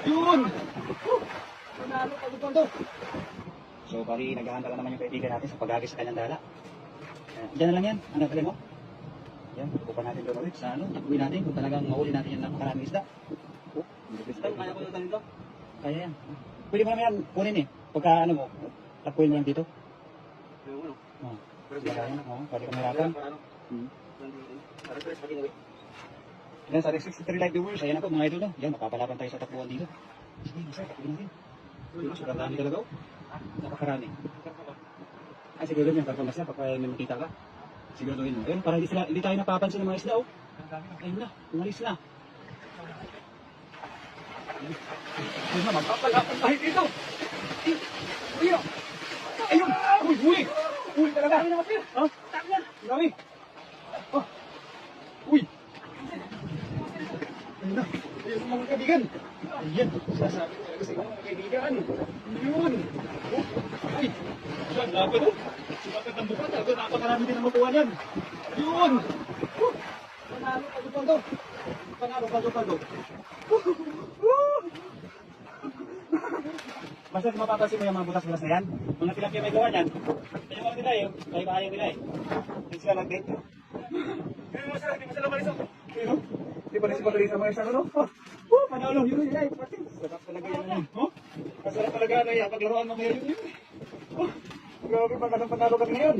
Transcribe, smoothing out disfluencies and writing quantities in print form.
Yun! Panalo pa ito. So, bali, naghahanda lang naman yung kaibigan natin sa paghagis sa kanyang dala. Diyan na lang yan. Ang gagawin mo? Yan, tutupan natin doon ulit sa ano. Takuin natin kung talagang mahuli natin yung napakaraming isda. Kaya ko na dito. Kaya yan. Pwede mo naman yan kunin eh. Pagka ano mo, takuin mo lang dito. Oh. Kaya yan. Oh, pwede kang hirapan. Yan sa 63 live viewers. Ayan ako mga idol no. Yan, mapapalaban tayo sa takbuhan dito. Sige, masaya, takuin natin. Sobrang dami talaga oh. Napakarami. Ay, siguro yung performance niya, pagka may makita ka. Siguraduhin mo. Ayun, para hindi tayo napapansin ng mga isla, oh. Ayun na, umalis na. Ayun na, magpapalapan tayo dito. Ayun, ayun, uy, huli. Huli talaga. Ha? Dami. Oh. Uy. Ayun na, ayun mga kaibigan. Ayan, sasabi talaga sa mga kaibigan. Yun. Uy, yan, lapit oh. Sumakat ng buka, talaga napakarami din ang makuha niyan. Yun. Panalo, pagod-pagod. Panalo, pagod-pagod. Basta kung mapapansin mo yung mga butas-butas na yan, mga tilapia may gawa niyan, kaya mga nila eh, kaya kaya nila eh. Hindi sila nag-date. Pero mo sila, hindi mo sila malis. Pero, di ba rin si Patricia mga isang ano? Panalo, yun yun ay, pati. Sarap talaga yan. Masarap talaga na yan, paglaruan mo ngayon yun. Grabe, panalo kami ngayon.